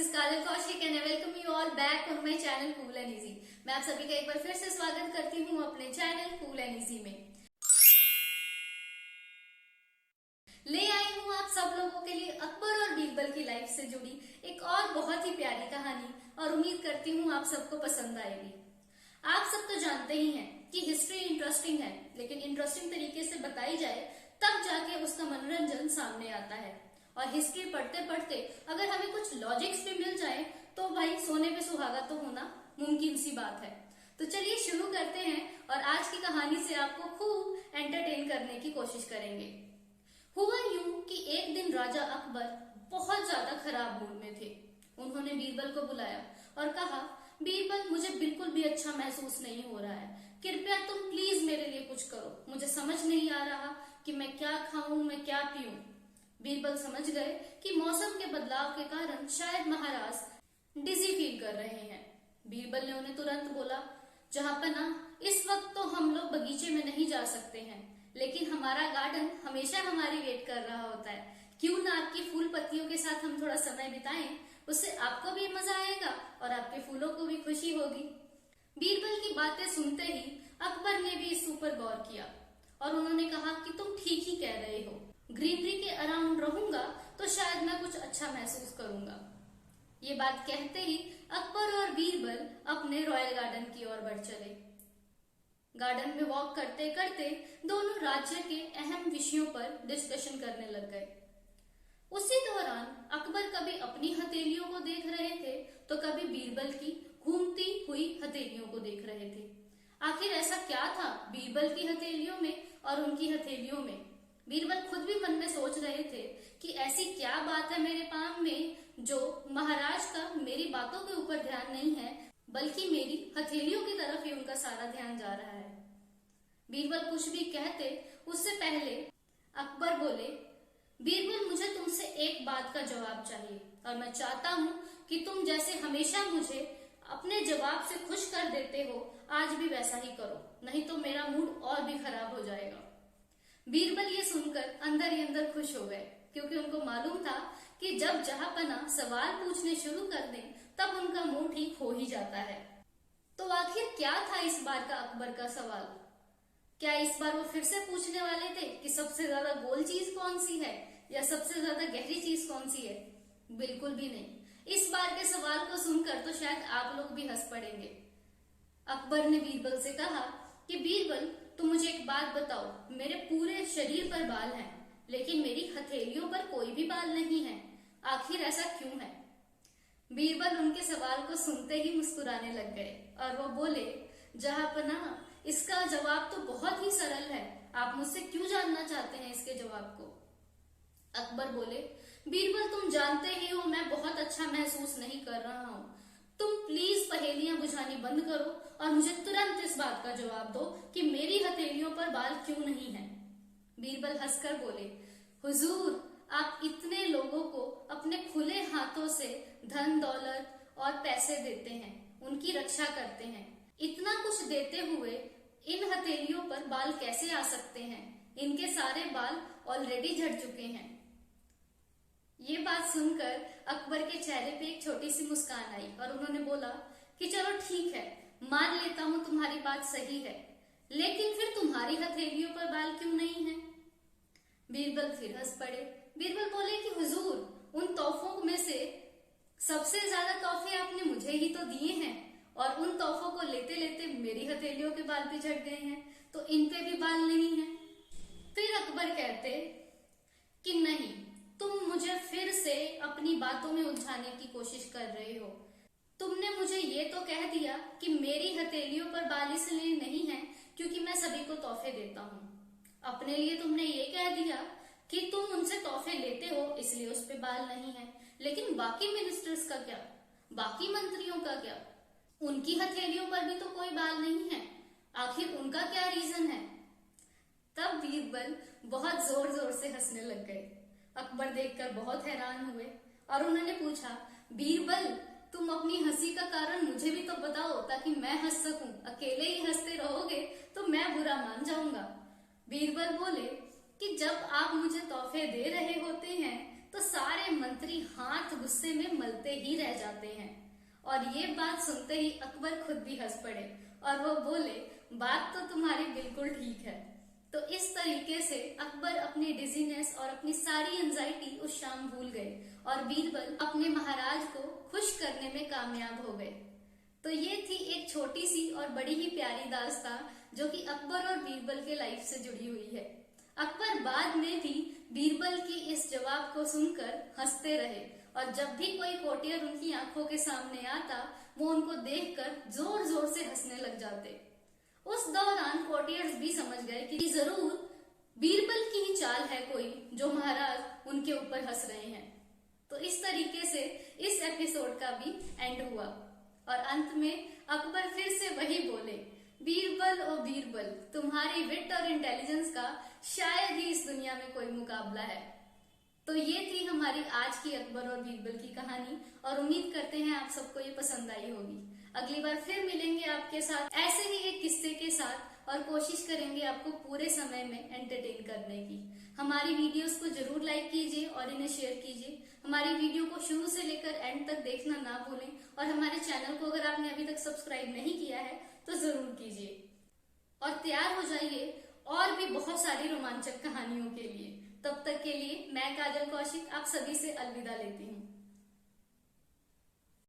Kajal Kaushik and welcome you all back on my channel cool and easy. मैं आप सभी का एक बार फिर से स्वागत करती हूँ अपने चैनल कूल एंड इजी में। ले आई हूँ आप सब लोगों के लिए अकबर और बीरबल की लाइफ से जुड़ी एक और बहुत ही प्यारी कहानी और उम्मीद करती हूँ आप सबको पसंद आएगी। आप सब तो जानते ही हैं कि हिस्ट्री इंटरेस्टिंग है, लेकिन इंटरेस्टिंग तरीके से बताई जाए तब जाके उसका मनोरंजन सामने आता है। और हिस्ट्री पढ़ते पढ़ते अगर हमें कुछ लॉजिक्स भी मिल जाए तो भाई सोने पे सुहागा तो होना मुमकिन सी बात है। तो चलिए शुरू करते हैं और आज की कहानी से आपको खूब एंटरटेन करने की कोशिश करेंगे। हुआ यूं कि एक दिन राजा अकबर बहुत ज्यादा खराब मूड में थे। उन्होंने बीरबल को बुलाया और कहा, बीरबल मुझे बिल्कुल भी अच्छा महसूस नहीं हो रहा है, कृपया तुम प्लीज मेरे लिए कुछ करो। मुझे समझ नहीं आ रहा कि मैं क्या खाऊं, मैं क्या पीऊं। बीरबल समझ गए कि मौसम के बदलाव के कारण शायद महाराज डिजी फील कर रहे हैं। बीरबल ने उन्हें तुरंत बोला, जहांपना इस वक्त तो हम लोग बगीचे में नहीं जा सकते हैं, लेकिन हमारा गार्डन हमेशा हमारी वेट कर रहा होता है। क्यों ना आपकी फूल पत्तियों के साथ हम थोड़ा समय बिताएं, उससे आपको भी मजा आएगा और आपके फूलों को भी खुशी होगी। बीरबल की बातें सुनते ही अकबर ने भी इस ऊपर गौर किया और उन्होंने कहा कि तुम ठीक ही कह रहे हो, ग्रीनरी के अराउंड रहूंगा तो शायद मैं कुछ अच्छा महसूस करूंगा। ये बात कहते ही अकबर और बीरबल अपने रॉयल गार्डन की ओर बढ़ चले। गार्डन में वॉक करते करते दोनों राज्य के अहम विषयों पर डिस्कशन करने लग गए। उसी दौरान अकबर कभी अपनी हथेलियों को देख रहे थे तो कभी बीरबल की घूमती हुई हथेलियों को देख रहे थे। आखिर ऐसा क्या था बीरबल की हथेलियों में और उनकी हथेलियों में? बीरबल खुद भी मन में सोच रहे थे कि ऐसी क्या बात है मेरे पाम में जो महाराज का मेरी बातों के ऊपर ध्यान नहीं है, बल्कि मेरी हथेलियों की तरफ ही उनका सारा ध्यान जा रहा है। बीरबल कुछ भी कहते उससे पहले अकबर बोले, बीरबल मुझे तुमसे एक बात का जवाब चाहिए और मैं चाहता हूँ कि तुम जैसे हमेशा मुझे अपने जवाब से खुश कर देते हो, आज भी वैसा ही करो, नहीं तो मेरा मूड और भी खराब हो जाएगा। बीरबल ये सुनकर अंदर ही अंदर खुश हो गए, क्योंकि उनको मालूम था कि जब जहांपना सवाल पूछने शुरू कर दें तब उनका मूड ठीक हो ही जाता है। तो आखिर क्या था इस बार का अकबर का सवाल? क्या इस बार वो फिर से पूछने वाले थे कि सबसे ज्यादा गोल चीज कौन सी है या सबसे ज्यादा गहरी चीज कौन सी है? बिल्कुल भी नहीं। इस बार के सवाल को सुनकर तो शायद आप लोग भी हंस पड़ेंगे। अकबर ने बीरबल से कहा कि बीरबल तुम मुझे एक बात बताओ, मेरे पूरे शरीर पर बाल हैं लेकिन मेरी हथेलियों पर कोई भी बाल नहीं है, आखिर ऐसा क्यों है? बीरबल उनके सवाल को सुनते ही मुस्कुराने लग गए और वो बोले, जहांपना इसका जवाब तो बहुत ही सरल है, आप मुझसे क्यों जानना चाहते हैं इसके जवाब को? अकबर बोले, बीरबल तुम जानते ही हो मैं बहुत अच्छा महसूस नहीं कर रहा हूँ, तुम प्लीज पहेलियां बुझानी बंद करो और मुझे तुरंत इस बात का जवाब दो कि मेरी हथेलियों पर बाल क्यों नहीं हैं। बीरबल हंसकर बोले, हुजूर आप इतने लोगों को अपने खुले हाथों से धन दौलत और पैसे देते हैं, उनकी रक्षा करते हैं, इतना कुछ देते हुए इन हथेलियों पर बाल कैसे आ सकते हैं? इनके सारे बाल ऑलरेडी झड़ चुके हैं। ये बात सुनकर अकबर के चेहरे पे एक छोटी सी मुस्कान आई और उन्होंने बोला कि चलो ठीक है, मान लेता हूँ तुम्हारी बात सही है, लेकिन फिर तुम्हारी हथेलियों पर बाल क्यों नहीं है? बीरबल फिर हंस पड़े। बीरबल बोले कि हुजूर उन तोहफों में से सबसे ज्यादा तोहफे आपने मुझे ही तो दिए हैं और उन तोहफों को लेते लेते मेरी हथेलियों के बाल भी झड़ गए हैं, तो इन पे भी बाल नहीं है। फिर अकबर कहते कि नहीं, तुम मुझे फिर से अपनी बातों में उलझाने की कोशिश कर रहे हो। तुमने मुझे ये तो कह दिया कि मेरी हथेलियों पर बाल इसलिए नहीं है क्योंकि मैं सभी को तोहफे देता हूँ। अपने लिए तुमने ये कह दिया कि तुम उनसे तोहफे लेते हो इसलिए उस पे बाल नहीं है, लेकिन बाकी मिनिस्टर्स का क्या, बाकी मंत्रियों का क्या? उनकी हथेलियों पर भी तो कोई बाल नहीं है, आखिर उनका क्या रीजन है? तब बीरबल बहुत जोर जोर से हंसने लग गए। अकबर देखकर बहुत हैरान हुए और उन्होंने पूछा, बीरबल तुम अपनी हंसी का कारण मुझे भी तो बताओ ताकि मैं हंस सकूं, अकेले ही हंसते रहोगे तो मैं बुरा मान जाऊंगा। बीरबल बोले कि जब आप मुझे तोहफे दे रहे होते हैं तो सारे मंत्री हाथ गुस्से में मलते ही रह जाते हैं। और ये बात सुनते ही अकबर खुद भी हंस पड़े और वो बोले, बात तो तुम्हारी बिल्कुल ठीक है। तो इस तरीके से अकबर अपनी डिजीनेस और अपनी सारी एंजाइटी उस शाम भूल गए और बीरबल अपने महाराज को खुश करने में कामयाब हो गए। तो ये थी एक छोटी सी और बड़ी ही प्यारी दास्तां जो कि अकबर और बीरबल के लाइफ से जुड़ी हुई है। अकबर बाद में भी बीरबल की इस जवाब को सुनकर हंसते रहे और जब भी कोई कोटियर उनकी आंखों के सामने आता वो उनको देखकर जोर जोर से हंसने लग जाते। उस दौरान कोटियर्स भी समझ गए कि जरूर बीरबल की ही चाल है कोई जो महाराज उनके ऊपर हंस रहे हैं। तो इस तरीके से इस एपिसोड का भी एंड हुआ और अंत में अकबर फिर से वही बोले, बीरबल ओ बीरबल, तुम्हारी विट और इंटेलिजेंस का शायद ही इस दुनिया में कोई मुकाबला है। तो ये थी हमारी आज की अकबर और बीरबल की कहानी और उम्मीद करते हैं आप सबको ये पसंद आई होगी। अगली बार फिर मिलेंगे आपके साथ ऐसे ही एक किस्से के साथ और कोशिश करेंगे आपको पूरे समय में एंटरटेन करने की। हमारी वीडियोस को जरूर लाइक कीजिए और इन्हें शेयर कीजिए। हमारी वीडियो को शुरू से लेकर एंड तक देखना ना भूलें और हमारे चैनल को अगर आपने अभी तक सब्सक्राइब नहीं किया है तो जरूर कीजिए और तैयार हो जाइए और भी बहुत सारी रोमांचक कहानियों के लिए। तब तक के लिए मैं काजल कौशिक आप सभी से अलविदा लेती हूँ।